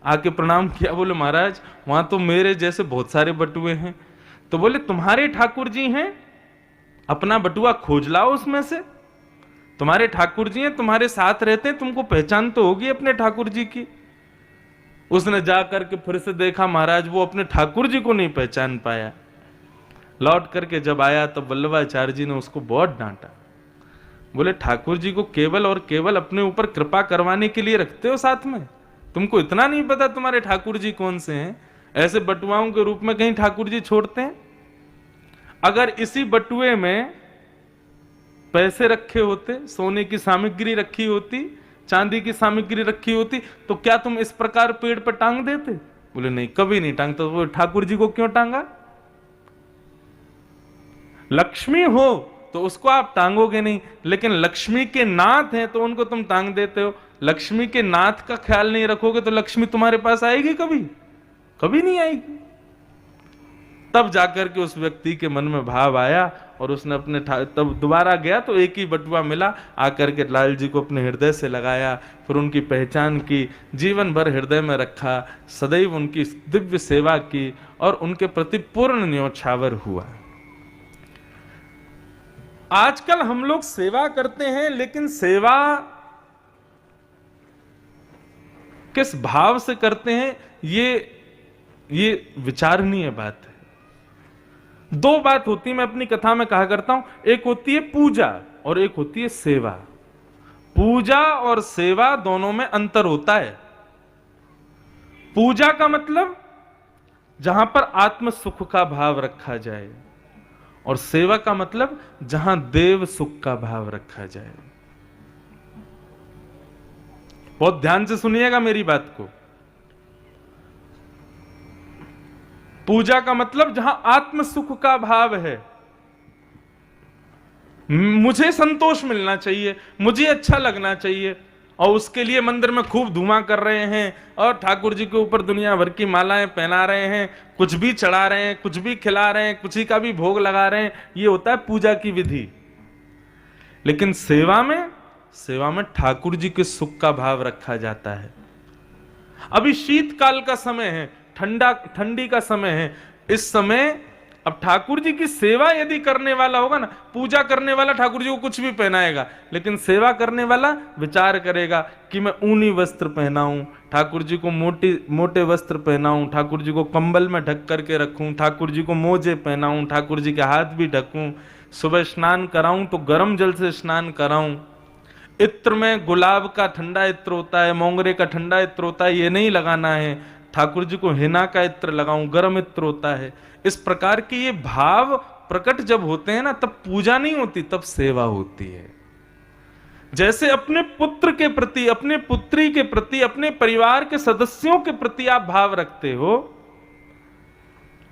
Speaker 1: आके प्रणाम किया, बोले महाराज वहां तो मेरे जैसे बहुत सारे बटुए हैं। तो बोले तुम्हारे ठाकुर जी हैं, अपना बटुआ खोज लाओ उसमें से, तुम्हारे ठाकुर जी हैं, तुम्हारे साथ रहते हैं, तुमको पहचान तो होगी अपने ठाकुर जी की। उसने जाकर के फिर से देखा, महाराज वो अपने ठाकुर जी को नहीं पहचान पाया। लौट करके जब आया तब वल्लभाचार्य जी ने उसको बहुत डांटा। बोले ठाकुर जी को केवल और केवल अपने ऊपर कृपा करवाने के लिए रखते हो साथ में, तुमको इतना नहीं पता तुम्हारे ठाकुर जी कौन से हैं। ऐसे बटुआओं के रूप में कहीं ठाकुर जी छोड़ते हैं? अगर इसी बटुए में पैसे रखे होते, सोने की सामग्री रखी होती, चांदी की सामग्री रखी होती, तो क्या तुम इस प्रकार पेड़ पर टांग देते? बोले नहीं, कभी नहीं टांगता। तो वो ठाकुर जी को क्यों टांगा? लक्ष्मी हो तो उसको आप टांगोगे नहीं, लेकिन लक्ष्मी के नाथ हैं तो उनको तुम टांग देते हो। लक्ष्मी के नाथ का ख्याल नहीं रखोगे तो लक्ष्मी तुम्हारे पास आएगी कभी? कभी नहीं आएगी। तब जाकर के उस व्यक्ति के मन में भाव आया और उसने अपने तब दोबारा गया तो एक ही बटुआ मिला, आकर के लाल जी को अपने हृदय से लगाया, फिर उनकी पहचान की, जीवन भर हृदय में रखा, सदैव उनकी दिव्य सेवा की और उनके प्रति पूर्ण न्योछावर हुआ। आजकल हम लोग सेवा करते हैं, लेकिन सेवा किस भाव से करते हैं ये विचारणीय बात है। दो बात होती है, मैं अपनी कथा में कहा करता हूं, एक होती है पूजा और एक होती है सेवा। पूजा और सेवा दोनों में अंतर होता है। पूजा का मतलब जहां पर आत्म सुख का भाव रखा जाए, और सेवा का मतलब जहां देव सुख का भाव रखा जाए। बहुत ध्यान से सुनिएगा मेरी बात को। पूजा का मतलब जहां आत्म सुख का भाव है, मुझे संतोष मिलना चाहिए, मुझे अच्छा लगना चाहिए, और उसके लिए मंदिर में खूब धुआं कर रहे हैं और ठाकुर जी के ऊपर दुनिया भर की मालाएं पहना रहे हैं, कुछ भी चढ़ा रहे हैं, कुछ भी खिला रहे हैं, कुछ ही का भी भोग लगा रहे हैं। ये होता है पूजा की विधि। लेकिन सेवा में ठाकुर जी के सुख का भाव रखा जाता है। अभी शीतकाल का समय है, ठंडी का समय है, इस समय अब ठाकुर जी की सेवा यदि करने वाला होगा ना, पूजा करने वाला ठाकुर जी को कुछ भी पहनाएगा, लेकिन सेवा करने वाला विचार करेगा कि मैं ऊनी वस्त्र पहनाऊं, ठाकुर जी को मोटे वस्त्र पहनाऊं, ठाकुर जी को कंबल में ढक करके रखूं, ठाकुर जी को मोजे पहनाऊं, ठाकुर जी के हाथ भी ढकूं, सुबह स्नान कराऊं तो गर्म जल से स्नान कराऊं, इत्र में गुलाब का ठंडा इत्र होता है, मोंगरे का ठंडा इत्र होता है, ये नहीं लगाना है, ठाकुर जी को हिना का इत्र लगाऊं, गर्म इत्र होता है। इस प्रकार के ये भाव प्रकट जब होते हैं ना, तब पूजा नहीं होती, तब सेवा होती है। जैसे अपने पुत्र के प्रति, अपने पुत्री के प्रति, अपने परिवार के सदस्यों के प्रति आप भाव रखते हो,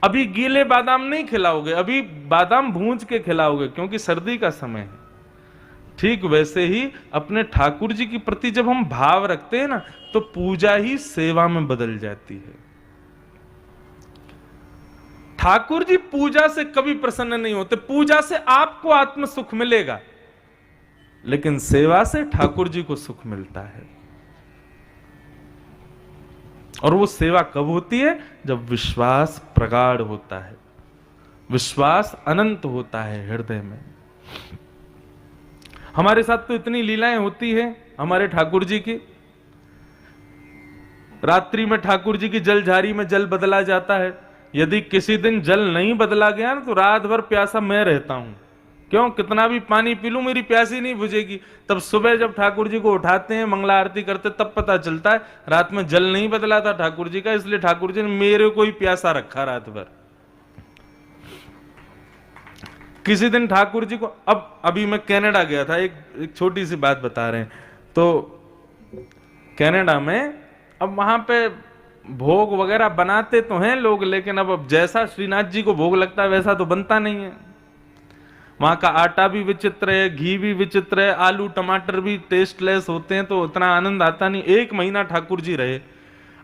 Speaker 1: अभी गीले बादाम नहीं खिलाओगे, अभी बादाम भूंज के खिलाओगे क्योंकि सर्दी का समय है। ठीक वैसे ही अपने ठाकुर जी के प्रति जब हम भाव रखते हैं ना, तो पूजा ही सेवा में बदल जाती है। ठाकुर जी पूजा से कभी प्रसन्न नहीं होते। पूजा से आपको आत्म सुख मिलेगा, लेकिन सेवा से ठाकुर जी को सुख मिलता है। और वो सेवा कब होती है? जब विश्वास प्रगाढ़ होता है, विश्वास अनंत होता है हृदय में। हमारे साथ तो इतनी लीलाएं होती है हमारे ठाकुर जी की। रात्रि में ठाकुर जी की जलझारी में जल बदला जाता है। यदि किसी दिन जल नहीं बदला गया ना, तो रात भर प्यासा मैं रहता हूं। क्यों? कितना भी पानी पी लूं मेरी प्यासी नहीं बुझेगी। तब सुबह जब ठाकुर जी को उठाते हैं, मंगला आरती करते, तब पता चलता है रात में जल नहीं बदला था ठाकुर जी का, इसलिए ठाकुर जी ने मेरे को ही प्यासा रखा रात भर। किसी दिन ठाकुर जी को, अभी मैं कनाडा गया था, एक छोटी सी बात बता रहे हैं। तो कनाडा में अब वहां पे भोग वगैरह बनाते तो हैं लोग, लेकिन अब जैसा श्रीनाथ जी को भोग लगता है वैसा तो बनता नहीं है। वहां का आटा भी विचित्र है, घी भी विचित्र है, आलू टमाटर भी टेस्टलेस होते हैं, तो उतना आनंद आता नहीं। 1 महीना ठाकुर जी रहे,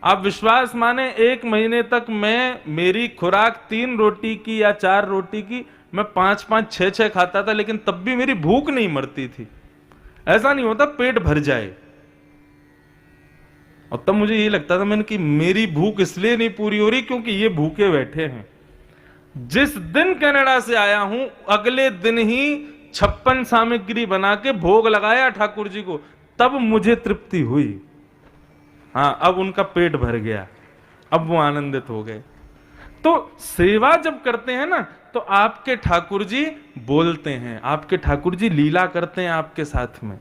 Speaker 1: आप विश्वास माने 1 महीने तक मेरी खुराक 3 रोटी की या 4 रोटी की, मैं 5-5 6-6 खाता था, लेकिन तब भी मेरी भूख नहीं मरती थी। ऐसा नहीं होता पेट भर जाए। और तब मुझे ये लगता था मैंने कि मेरी भूख इसलिए नहीं पूरी हो रही क्योंकि ये भूखे बैठे हैं। जिस दिन कनाडा से आया हूं अगले दिन ही 56 सामग्री बना के भोग लगाया ठाकुर जी को, तब मुझे तृप्ति हुई। हाँ, अब उनका पेट भर गया, अब वो आनंदित हो गए। तो सेवा जब करते हैं ना, तो आपके ठाकुर जी बोलते हैं, आपके ठाकुर जी लीला करते हैं आपके साथ में।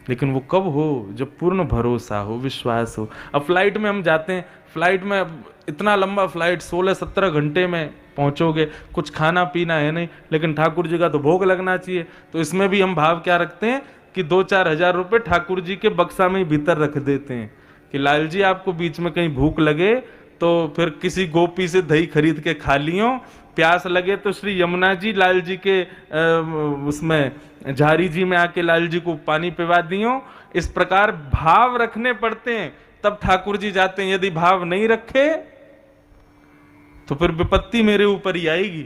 Speaker 1: लेकिन वो कब हो? जब पूर्ण भरोसा हो, विश्वास हो। अब फ्लाइट में हम जाते हैं, फ्लाइट में इतना लंबा फ्लाइट 16-17 घंटे में पहुंचोगे, कुछ खाना पीना है नहीं, लेकिन ठाकुर जी का तो भोग लगना चाहिए। तो इसमें भी हम भाव क्या रखते हैं कि 2-4 हजार रुपए ठाकुर जी के बक्सा में ही भीतर रख देते हैं कि लाल जी आपको बीच में कहीं भूख लगे तो फिर किसी गोपी से दही खरीद के खा लियो, प्यास लगे तो श्री यमुना जी लाल जी के उसमें झारी जी में आके लाल जी को पानी पिवा दियो। इस प्रकार भाव रखने पड़ते हैं, तब ठाकुर जी जाते हैं। यदि भाव नहीं रखे तो फिर विपत्ति मेरे ऊपर ही आएगी।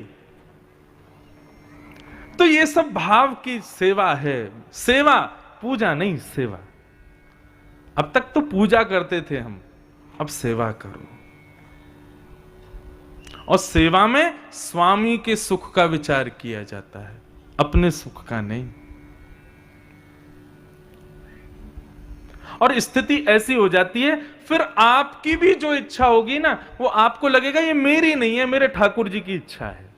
Speaker 1: तो ये सब भाव की सेवा है। सेवा, पूजा नहीं, सेवा। अब तक तो पूजा करते थे हम, अब सेवा करो। और सेवा में स्वामी के सुख का विचार किया जाता है, अपने सुख का नहीं। और स्थिति ऐसी हो जाती है, फिर आपकी भी जो इच्छा होगी ना, वो आपको लगेगा ये मेरी नहीं है, मेरे ठाकुर जी की इच्छा है,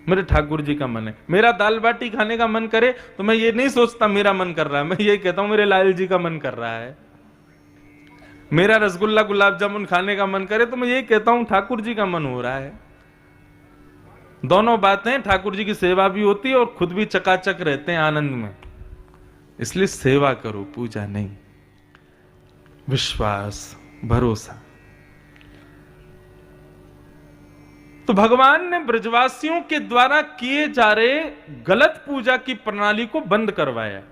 Speaker 1: मेरे ठाकुर जी का मन है। मेरा दाल बाटी खाने का मन करे तो मैं ये नहीं सोचता मेरा मन कर रहा है, मैं ये कहता हूं मेरे लाल जी का मन कर रहा है। मेरा रसगुल्ला गुलाब जामुन खाने का मन करे तो मैं ये कहता हूं ठाकुर जी का मन हो रहा है। दोनों बातें, ठाकुर जी की सेवा भी होती है और खुद भी चकाचक रहते हैं आनंद में। इसलिए सेवा करो, पूजा नहीं। विश्वास, भरोसा। तो भगवान ने ब्रजवासियों के द्वारा किए जा रहे गलत पूजा की प्रणाली को बंद करवाया।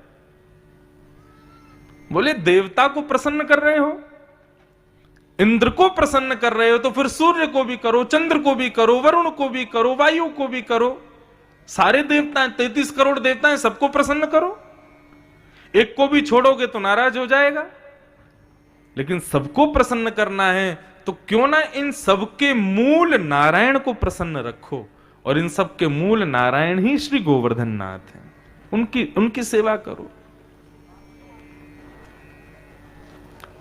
Speaker 1: बोले देवता को प्रसन्न कर रहे हो, इंद्र को प्रसन्न कर रहे हो, तो फिर सूर्य को भी करो, चंद्र को भी करो, वरुण को भी करो, वायु को भी करो। सारे देवता 33 करोड़ देवता हैं, सबको प्रसन्न करो। एक को भी छोड़ोगे तो नाराज हो जाएगा। लेकिन सबको प्रसन्न करना है तो क्यों ना इन सबके मूल नारायण को प्रसन्न रखो। और इन सबके मूल नारायण ही श्री गोवर्धन नाथ हैं, उनकी सेवा करो।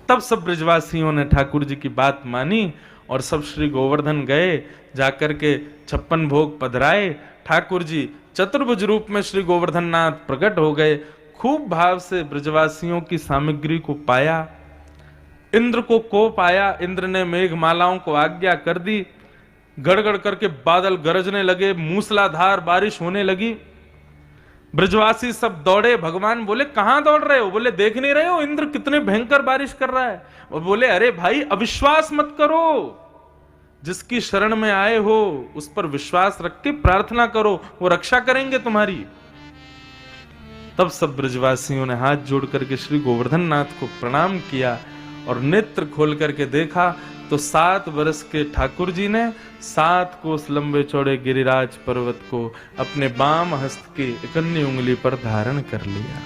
Speaker 1: तब सब ब्रजवासियों ने ठाकुर जी की बात मानी और सब श्री गोवर्धन गए, जाकर के 56 भोग पधराए। ठाकुर जी चतुर्भुज रूप में श्री गोवर्धन नाथ प्रकट हो गए। खूब भाव से ब्रजवासियों की सामग्री को पाया। इंद्र को कोप आया, इंद्र ने मेघमालाओं को आज्ञा कर दी। गड़गड़ करके बादल गरजने लगे, मूसलाधार बारिश होने लगी। ब्रजवासी सब दौड़े। भगवान बोले कहां दौड़ रहे हो? बोले देख नहीं रहे हो इंद्र कितने भयंकर बारिश कर रहा है। और बोले अरे भाई अविश्वास मत करो, जिसकी शरण में आए हो उस पर विश्वास रख के प्रार्थना करो, वो रक्षा करेंगे तुम्हारी। तब सब ब्रजवासियों ने हाथ जोड़ करके श्री गोवर्धन नाथ को प्रणाम किया और नेत्र खोल करके देखा तो 7 वर्ष के ठाकुर जी ने 7 कोस लंबे चौड़े गिरिराज पर्वत को अपने बाम हस्त की इकन्नी उंगली पर धारण कर लिया।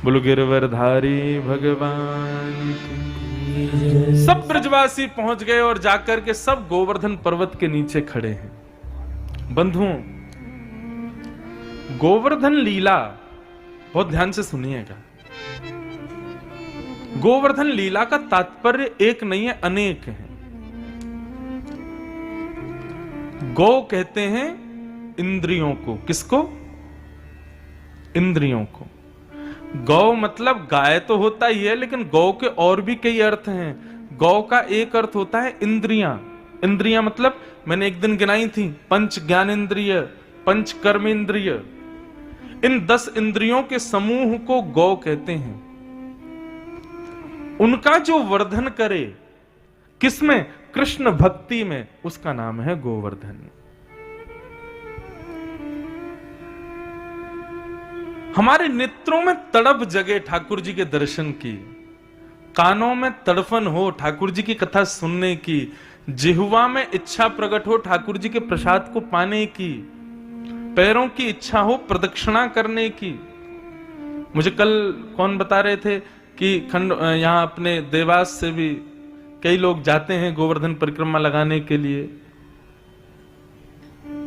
Speaker 1: बोलो गिरवरधारी भगवान की। सब ब्रजवासी पहुंच गए और जाकर के सब गोवर्धन पर्वत के नीचे खड़े हैं। बंधुओं, गोवर्धन लीला बहुत ध्यान से सुनिएगा। गोवर्धन लीला का तात्पर्य एक नहीं है, अनेक है। गौ कहते हैं इंद्रियों को। किसको? इंद्रियों को। गौ मतलब गाय तो होता ही है, लेकिन गौ के और भी कई अर्थ हैं। गौ का एक अर्थ होता है इंद्रियां। इंद्रियां मतलब मैंने एक दिन गिनाई थी, पंच ज्ञानेंद्रिय, पंच कर्मेंद्रिय। इन 10 इंद्रियों के समूह को गौ कहते हैं। उनका जो वर्धन करे, किसमें? कृष्ण भक्ति में, उसका नाम है गोवर्धन। हमारे नेत्रों में तड़प जगे ठाकुर जी के दर्शन की, कानों में तड़फन हो ठाकुर जी की कथा सुनने की, जिह्वा में इच्छा प्रकट हो ठाकुर जी के प्रसाद को पाने की, पैरों की इच्छा हो प्रदक्षिणा करने की। मुझे कल कौन बता रहे थे कि यहां अपने देवास से भी कई लोग जाते हैं गोवर्धन परिक्रमा लगाने के लिए,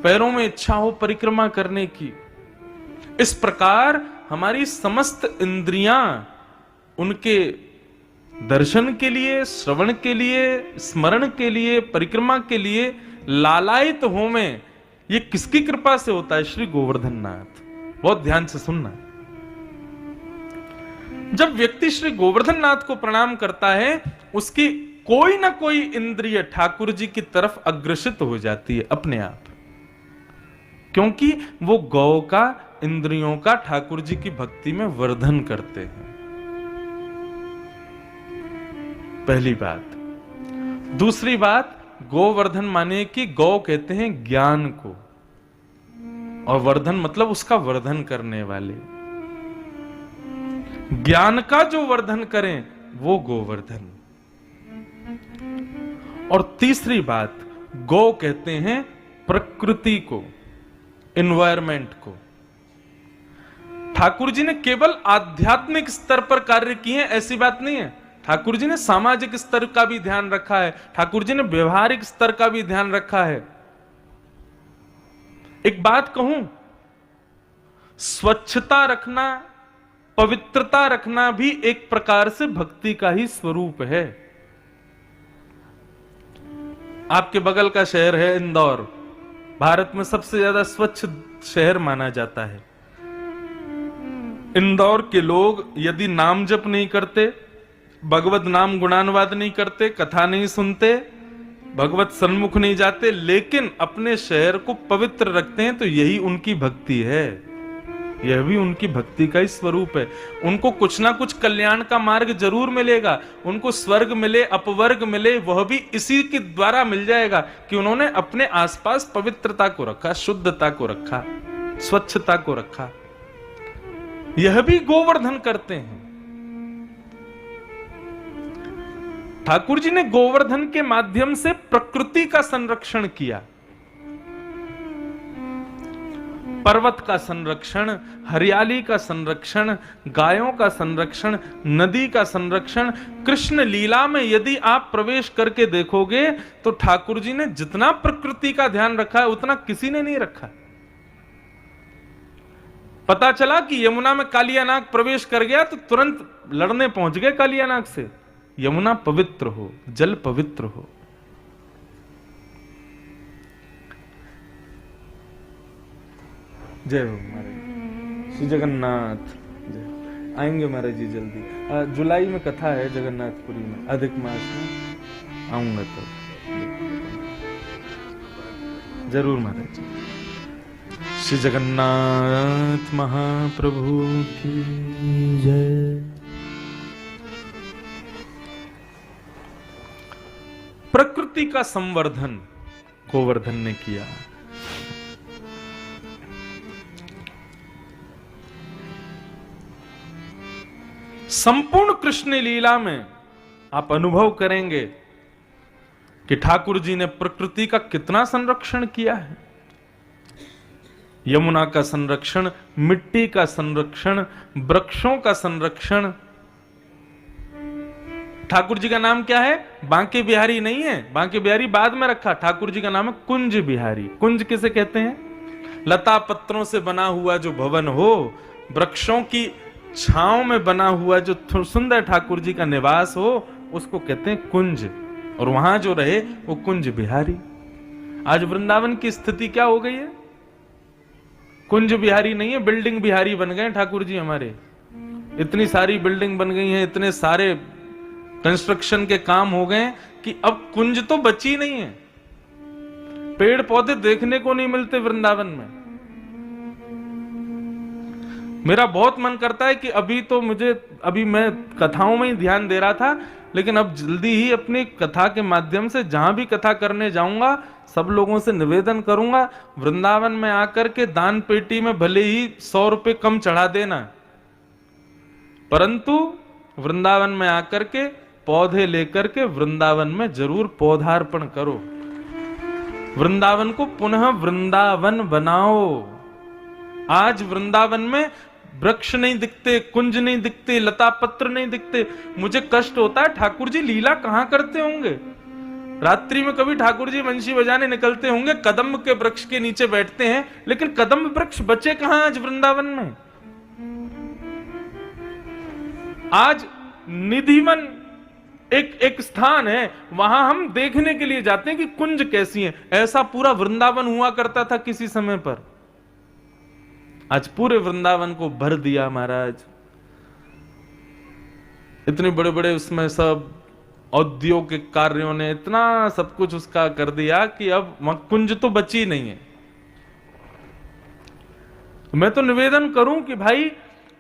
Speaker 1: पैरों में इच्छा हो परिक्रमा करने की। इस प्रकार हमारी समस्त इंद्रियां उनके दर्शन के लिए, श्रवण के लिए, स्मरण के लिए, परिक्रमा के लिए लालायित हो में, ये किसकी कृपा से होता है? श्री गोवर्धन नाथ। बहुत ध्यान से सुनना। जब व्यक्ति श्री गोवर्धन नाथ को प्रणाम करता है, उसकी कोई ना कोई इंद्रिय ठाकुर जी की तरफ अग्रसित हो जाती है अपने आप, क्योंकि वो गौ का, इंद्रियों का ठाकुर जी की भक्ति में वर्धन करते हैं। पहली बात। दूसरी बात, गोवर्धन माने कि गौ कहते हैं ज्ञान को, और वर्धन मतलब उसका वर्धन करने वाले। ज्ञान का जो वर्धन करें वो गोवर्धन। और तीसरी बात, गौ कहते हैं प्रकृति को, एनवायरमेंट को। ठाकुर जी ने केवल आध्यात्मिक स्तर पर कार्य किए हैं ऐसी बात नहीं है। ठाकुर जी ने सामाजिक स्तर का भी ध्यान रखा है, ठाकुर जी ने व्यवहारिक स्तर का भी ध्यान रखा है। एक बात कहूं, स्वच्छता रखना, पवित्रता रखना भी एक प्रकार से भक्ति का ही स्वरूप है। आपके बगल का शहर है इंदौर, भारत में सबसे ज्यादा स्वच्छ शहर माना जाता है। इंदौर के लोग यदि नाम जप नहीं करते, भगवत नाम गुणानुवाद नहीं करते, कथा नहीं सुनते, भगवत सन्मुख नहीं जाते, लेकिन अपने शहर को पवित्र रखते हैं, तो यही उनकी भक्ति है। यह भी उनकी भक्ति का ही स्वरूप है। उनको कुछ ना कुछ कल्याण का मार्ग जरूर मिलेगा, उनको स्वर्ग मिले, अपवर्ग मिले, वह भी इसी के द्वारा मिल जाएगा कि उन्होंने अपने आसपास पवित्रता को रखा, शुद्धता को रखा, स्वच्छता को रखा। यह भी गोवर्धन करते हैं। ठाकुर जी ने गोवर्धन के माध्यम से प्रकृति का संरक्षण किया, पर्वत का संरक्षण, हरियाली का संरक्षण, गायों का संरक्षण, नदी का संरक्षण। कृष्ण लीला में यदि आप प्रवेश करके देखोगे तो ठाकुर जी ने जितना प्रकृति का ध्यान रखा है उतना किसी ने नहीं रखा। पता चला कि यमुना में कालियानाग प्रवेश कर गया तो तुरंत लड़ने पहुंच गए कालियानाग से। यमुना पवित्र हो, जल पवित्र हो। जय हो महाराज श्री जगन्नाथ। जय। आएंगे महाराज जी जल्दी। जुलाई में कथा है जगन्नाथपुरी में, अधिक मास में आऊंगा तो जरूर महाराज जी। श्री जगन्नाथ महाप्रभु की जय। प्रकृति का संवर्धन गोवर्धन ने किया। संपूर्ण कृष्ण लीला में आप अनुभव करेंगे कि ठाकुर जी ने प्रकृति का कितना संरक्षण किया है। यमुना का संरक्षण, मिट्टी का संरक्षण, वृक्षों का संरक्षण। ठाकुर जी का नाम क्या है? बांके बिहारी नहीं है, बांके बिहारी बाद में रखा। ठाकुर जी का नाम है कुंज बिहारी। कुंज किसे कहते हैं? लता पत्रों से बना हुआ जो भवन हो, वृक्षों की छांव में बना हुआ जो सुंदर ठाकुर जी का निवास हो, उसको कहते हैं कुंज। और वहां जो रहे वो कुंज बिहारी। आज वृंदावन की स्थिति क्या हो गई है? कुंज बिहारी नहीं है, बिल्डिंग बिहारी बन गए ठाकुर जी हमारे। इतनी सारी बिल्डिंग बन गई हैं, इतने सारे कंस्ट्रक्शन के काम हो गए कि अब कुंज तो बची नहीं है। पेड़ पौधे देखने को नहीं मिलते वृंदावन में। मेरा बहुत मन करता है कि अभी मैं कथाओं में ही ध्यान दे रहा था, लेकिन अब जल्दी ही अपनी कथा के माध्यम से जहां भी कथा करने जाऊंगा सब लोगों से निवेदन करूंगा, वृंदावन में आकर के दान पेटी में भले ही 100 रुपए कम चढ़ा देना, परंतु वृंदावन में आकर के पौधे लेकर के वृंदावन में जरूर पौधार्पण करो। वृंदावन को पुनः वृंदावन बनाओ। आज वृंदावन में वृक्ष नहीं दिखते, कुंज नहीं दिखते, लता पत्र नहीं दिखते। मुझे कष्ट होता है, ठाकुर जी लीला कहां करते होंगे? रात्रि में कभी ठाकुर जी बंशी बजाने निकलते होंगे, कदम्ब के वृक्ष के नीचे बैठते हैं, लेकिन कदम्ब वृक्ष बचे कहां आज वृंदावन में? आज निधिवन एक स्थान है, वहां हम देखने के लिए जाते हैं कि कुंज कैसी है। ऐसा पूरा वृंदावन हुआ करता था किसी समय पर। आज पूरे वृंदावन को भर दिया महाराज। इतने बड़े बड़े उसमें सब औद्योगिक कार्यों ने इतना सब कुछ उसका कर दिया कि अब वहां कुंज तो बची नहीं है। मैं तो निवेदन करूं कि भाई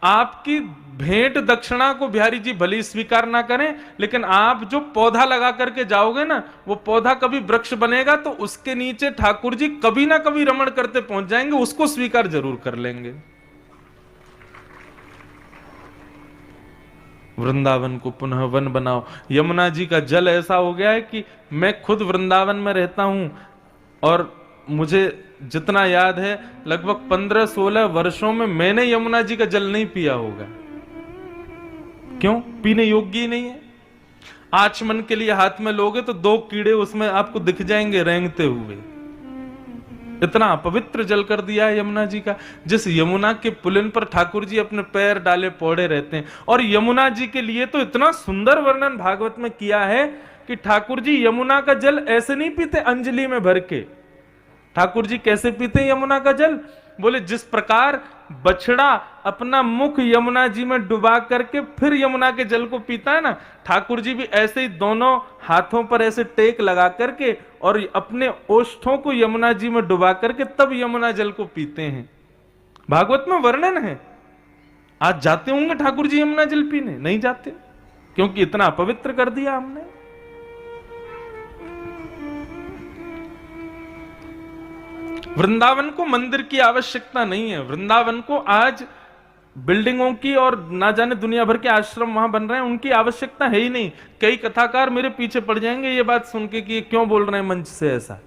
Speaker 1: आपकी भेंट दक्षिणा को बिहारी जी भली स्वीकार ना करें, लेकिन आप जो पौधा लगा करके जाओगे ना, वो पौधा कभी वृक्ष बनेगा तो उसके नीचे ठाकुर जी कभी ना कभी रमण करते पहुंच जाएंगे, उसको स्वीकार जरूर कर लेंगे। वृंदावन को पुनः वन बनाओ। यमुना जी का जल ऐसा हो गया है कि मैं खुद वृंदावन में रहता हूं और मुझे जितना याद है लगभग 15-16 वर्षों में मैंने यमुना जी का जल नहीं पिया होगा। क्यों? पीने योग्य ही नहीं है। आचमन के लिए हाथ में लोगे तो 2 कीड़े उसमें आपको दिख जाएंगे रेंगते हुए। इतना पवित्र जल कर दिया है यमुना जी का। जिस यमुना के पुलिन पर ठाकुर जी अपने पैर डाले पौड़े रहते हैं, और यमुना जी के लिए तो इतना सुंदर वर्णन भागवत में किया है कि ठाकुर जी यमुना का जल ऐसे नहीं पीते अंजलि में भर के। ठाकुर जी कैसे पीते हैं यमुना का जल? बोले जिस प्रकार बछड़ा अपना मुख यमुना जी में डुबा करके फिर यमुना के जल को पीता है ना, ठाकुर जी भी ऐसे ही दोनों हाथों पर ऐसे टेक लगा करके और अपने ओष्ठों को यमुना जी में डुबा करके तब यमुना जल को पीते हैं। भागवत में वर्णन है। आज जाते होंगे ठाकुर जी यमुना जल पीने? नहीं जाते, क्योंकि इतना अपवित्र कर दिया हमने। वृंदावन को मंदिर की आवश्यकता नहीं है। वृंदावन को आज बिल्डिंगों की और ना जाने दुनिया भर के आश्रम वहां बन रहे हैं, उनकी आवश्यकता है ही नहीं। कई कथाकार मेरे पीछे पड़ जाएंगे ये बात सुन के कि ये क्यों बोल रहे हैं मंच से ऐसा।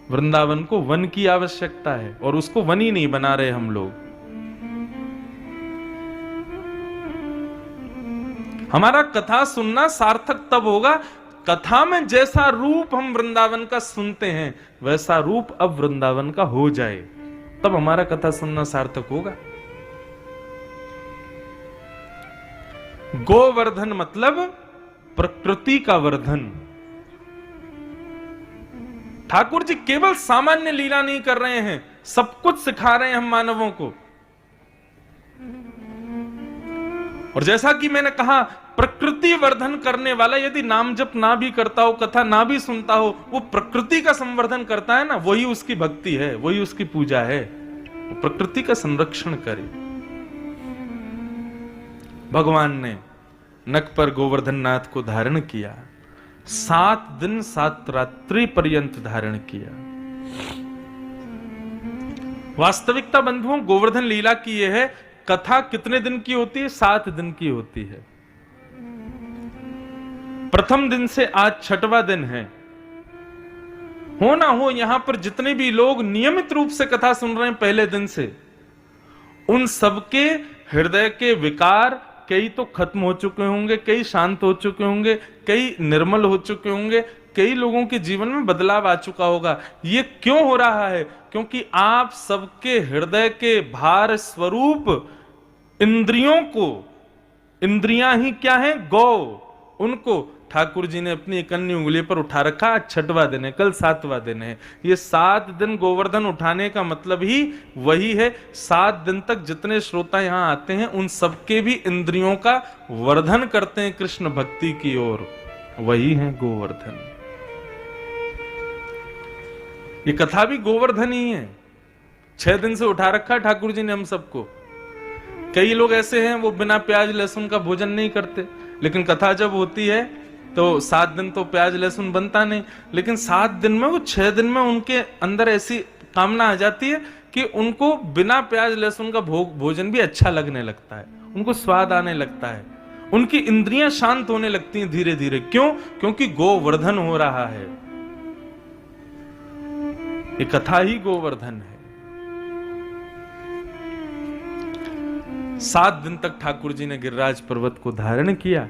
Speaker 1: वृंदावन को वन की आवश्यकता है और उसको वन ही नहीं बना रहे हम लोग। हमारा कथा सुनना सार्थक तब होगा, कथा में जैसा रूप हम वृंदावन का सुनते हैं वैसा रूप अब वृंदावन का हो जाए, तब हमारा कथा सुनना सार्थक होगा। गोवर्धन मतलब प्रकृति का वर्धन। ठाकुर जी केवल सामान्य लीला नहीं कर रहे हैं, सब कुछ सिखा रहे हैं हम मानवों को। और जैसा कि मैंने कहा, प्रकृति वर्धन करने वाला यदि नाम जप ना भी करता हो, कथा ना भी सुनता हो, वो प्रकृति का संवर्धन करता है ना, वही उसकी भक्ति है, वही उसकी पूजा है। वो प्रकृति का संरक्षण करे। भगवान ने नक पर गोवर्धन नाथ को धारण किया, 7 दिन 7 रात्रि पर्यंत धारण किया। वास्तविकता बंधुओं, गोवर्धन लीला की यह है, कथा कितने दिन की होती है? 7 दिन की होती है। प्रथम दिन से आज 6वां दिन है। हो ना हो यहां पर जितने भी लोग नियमित रूप से कथा सुन रहे हैं पहले दिन से, उन सबके हृदय के विकार कई तो खत्म हो चुके होंगे, कई शांत हो चुके होंगे, कई निर्मल हो चुके होंगे, कई लोगों के जीवन में बदलाव आ चुका होगा। ये क्यों हो रहा है? क्योंकि आप सबके हृदय के भार स्वरूप इंद्रियों को, इंद्रियां ही क्या है? गौ, उनको ठाकुर जी ने अपनी एक अन्य उंगली पर उठा रखा। 6वां दिन है, कल 7वां दिन है। ये 7 दिन गोवर्धन उठाने का मतलब ही वही है। 7 दिन तक जितने श्रोता यहां आते हैं उन सबके भी इंद्रियों का वर्धन करते हैं कृष्ण भक्ति की ओर, वही है गोवर्धन। ये कथा भी गोवर्धन ही है। 6 दिन से उठा रखा ठाकुर जी ने हम सबको। कई लोग ऐसे हैं वो बिना प्याज लहसुन का भोजन नहीं करते, लेकिन कथा जब होती है तो 7 दिन तो प्याज लहसुन बनता नहीं, लेकिन 7 दिन में वो 6 दिन में उनके अंदर ऐसी कामना आ जाती है कि उनको बिना प्याज लहसुन का भोजन भी अच्छा लगने लगता है, उनको स्वाद आने लगता है, उनकी इंद्रियां शांत होने लगती हैं धीरे धीरे। क्यों? क्योंकि गोवर्धन हो रहा है। ये कथा ही गोवर्धन है। 7 दिन तक ठाकुर जी ने गिरिराज पर्वत को धारण किया।